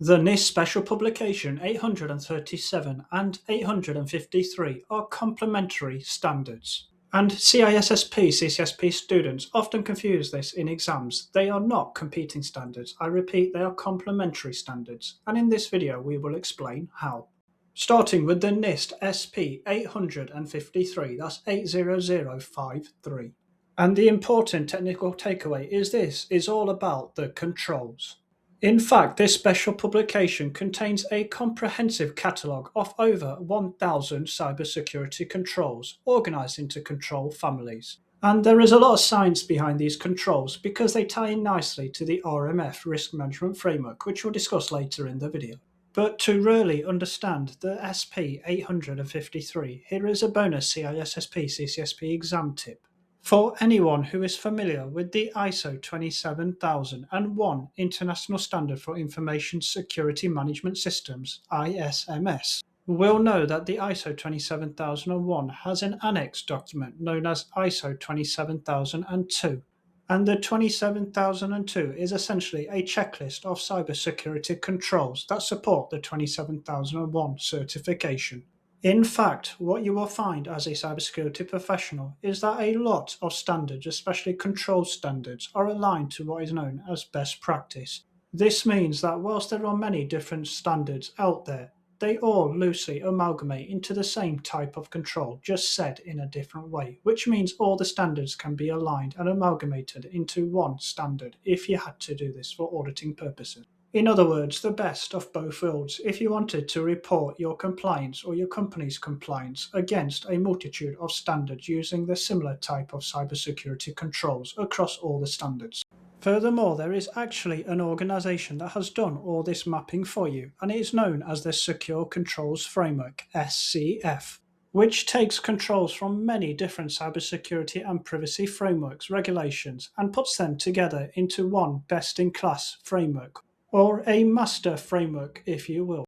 The NIST Special Publication 837 and 853 are complementary standards, and CISSP CCSP students often confuse this in exams. They are not competing standards. I repeat, they are complementary standards, and in this video we will explain how. Starting with the NIST SP 853, that's 80053. And the important technical takeaway is this is all about the controls. In fact, this special publication contains a comprehensive catalogue of over 1,000 cybersecurity controls organized into control families. And there is a lot of science behind these controls because they tie in nicely to the RMF Risk Management Framework, which we'll discuss later in the video. But to really understand the SP 853, here is a bonus CISSP CCSP exam tip. For anyone who is familiar with the ISO 27001 International Standard for Information Security Management Systems, ISMS, will know that the ISO 27001 has an annex document known as ISO 27002. And the 27002 is essentially a checklist of cybersecurity controls that support the 27001 certification. In fact, what you will find as a cybersecurity professional is that a lot of standards, especially control standards, are aligned to what is known as best practice. This means that whilst there are many different standards out there, they all loosely amalgamate into the same type of control, just said in a different way, which means all the standards can be aligned and amalgamated into one standard if you had to do this for auditing purposes. In other words, the best of both worlds if you wanted to report your compliance or your company's compliance against a multitude of standards using the similar type of cybersecurity controls across all the standards. Furthermore, there is actually an organization that has done all this mapping for you, and it is known as the Secure Controls Framework, SCF, which takes controls from many different cybersecurity and privacy frameworks, regulations, and puts them together into one best-in-class framework, or a master framework, if you will.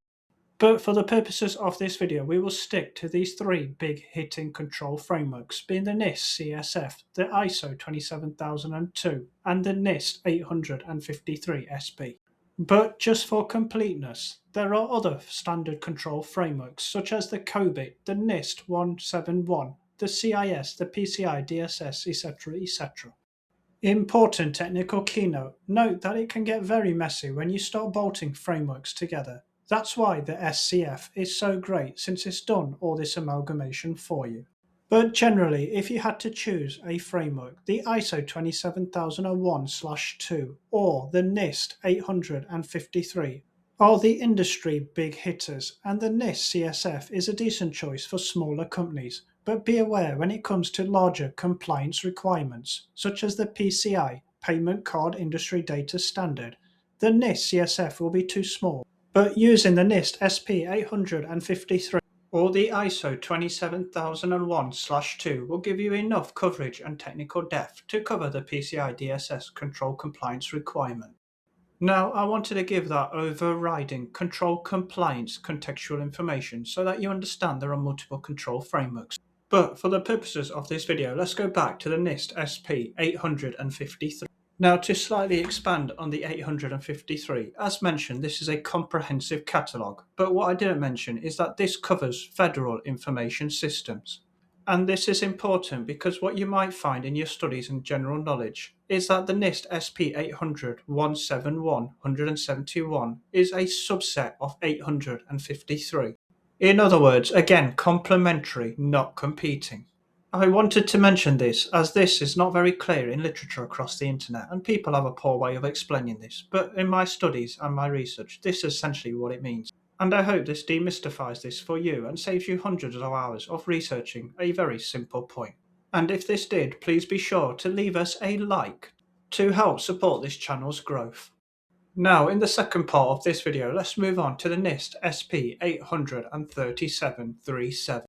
But for the purposes of this video, we will stick to these three big hitting control frameworks, being the NIST CSF, the ISO 27002, and the NIST 853 SP. But just for completeness, there are other standard control frameworks, such as the COBIT, the NIST 171, the CIS, the PCI-DSS, etc., etc. Important technical keynote, note that it can get very messy when you start bolting frameworks together. That's why the SCF is so great, since it's done all this amalgamation for you. But generally, if you had to choose a framework, the ISO 27001/2 or the NIST 853 are the industry big hitters, and the NIST CSF is a decent choice for smaller companies. But be aware when it comes to larger compliance requirements, such as the PCI, Payment Card Industry Data Standard, the NIST CSF will be too small. But using the NIST SP 853 or the ISO 27001/2 will give you enough coverage and technical depth to cover the PCI-DSS control compliance requirement. Now, I wanted to give that overriding control compliance contextual information so that you understand there are multiple control frameworks. But for the purposes of this video, let's go back to the NIST SP 853. Now, to slightly expand on the 853, as mentioned, this is a comprehensive catalogue, but what I didn't mention is that this covers federal information systems. And this is important because what you might find in your studies and general knowledge is that the NIST SP 800 171 171 is a subset of 853. In other words, again, complementary, not competing. I wanted to mention this as this is not very clear in literature across the internet, and people have a poor way of explaining this, but in my studies and my research, this is essentially what it means. And I hope this demystifies this for you and saves you hundreds of hours of researching a very simple point. And if this did, please be sure to leave us a like to help support this channel's growth. Now, in the second part of this video, let's move on to the NIST SP 837-37.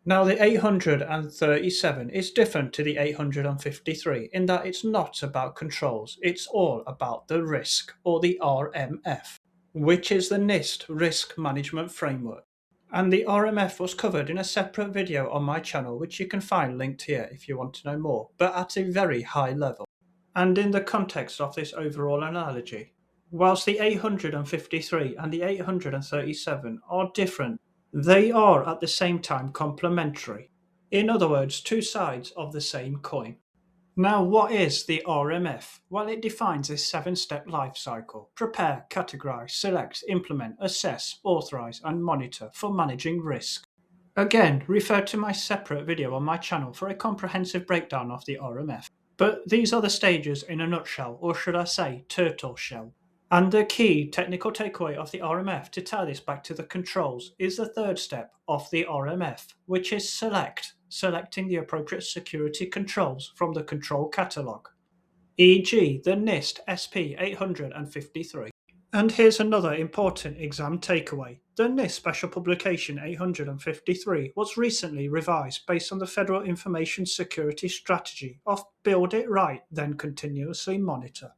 Now, the 837 is different to the 853 in that it's not about controls, it's all about the risk, or the RMF, which is the NIST Risk Management Framework. And the RMF was covered in a separate video on my channel, which you can find linked here if you want to know more, but at a very high level. And in the context of this overall analogy, Whilst the 853 and the 837 are different, they are at the same time complementary. In other words, two sides of the same coin. Now, what is the RMF? Well, it defines a 7-step life cycle: prepare, categorize, select, implement, assess, authorize, and monitor for managing risk. Again, refer to my separate video on my channel for a comprehensive breakdown of the RMF. But these are the stages in a nutshell, or should I say, turtle shell. And the key technical takeaway of the RMF, to tie this back to the controls, is the third step of the RMF, which is selecting the appropriate security controls from the control catalogue, e.g. the NIST SP 853. And here's another important exam takeaway. The NIST Special Publication 853 was recently revised based on the Federal Information Security Strategy of Build It Right, then Continuously Monitor.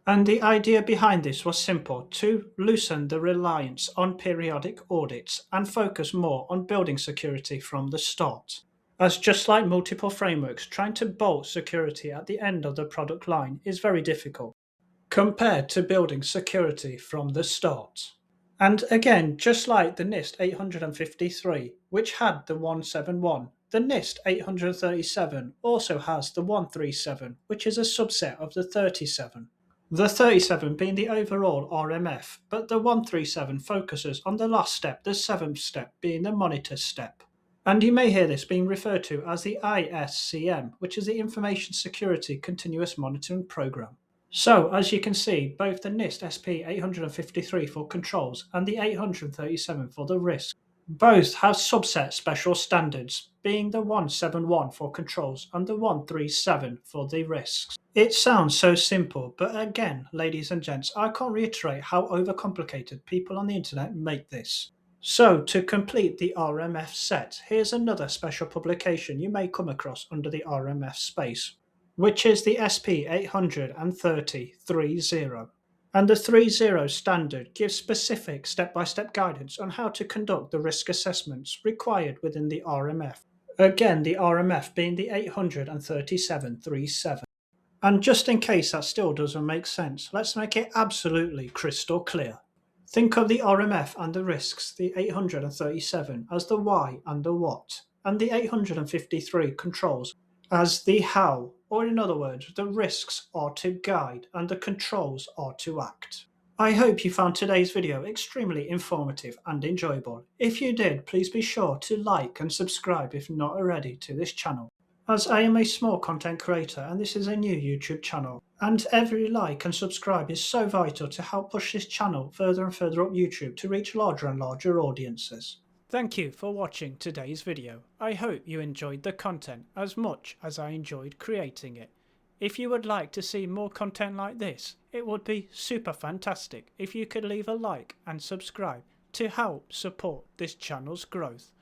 And the idea behind this was simple: to loosen the reliance on periodic audits and focus more on building security from the start. As just like multiple frameworks, trying to bolt security at the end of the product line is very difficult, compared to building security from the start. And again, just like the NIST 853, which had the 171, the NIST 837 also has the 137, which is a subset of the 37. The 37 being the overall RMF, but the 137 focuses on the last step, the 7th step, being the monitor step. And you may hear this being referred to as the ISCM, which is the Information Security Continuous Monitoring Program. So, as you can see, both the NIST SP 853 for controls and the 837 for the risk both have subset special standards, being the 171 for controls and the 137 for the risks. It sounds so simple, but again, ladies and gents, I can't reiterate how overcomplicated people on the internet make this. So, to complete the RMF set, here's another special publication you may come across under the RMF space, which is the SP 830-30. And the 30 standard gives specific step-by-step guidance on how to conduct the risk assessments required within the RMF. Again, the RMF being the 837-37. And just in case that still doesn't make sense, let's make it absolutely crystal clear. Think of the RMF and the risks, the 837 as the why and the what, and the 853 controls as the how, or in other words, the risks are to guide and the controls are to act. I hope you found today's video extremely informative and enjoyable. If you did, please be sure to like and subscribe if not already to this channel, as I am a small content creator and this is a new YouTube channel, and every like and subscribe is so vital to help push this channel further and further up YouTube to reach larger and larger audiences. Thank you for watching today's video. I hope you enjoyed the content as much as I enjoyed creating it. If you would like to see more content like this, it would be super fantastic if you could leave a like and subscribe to help support this channel's growth.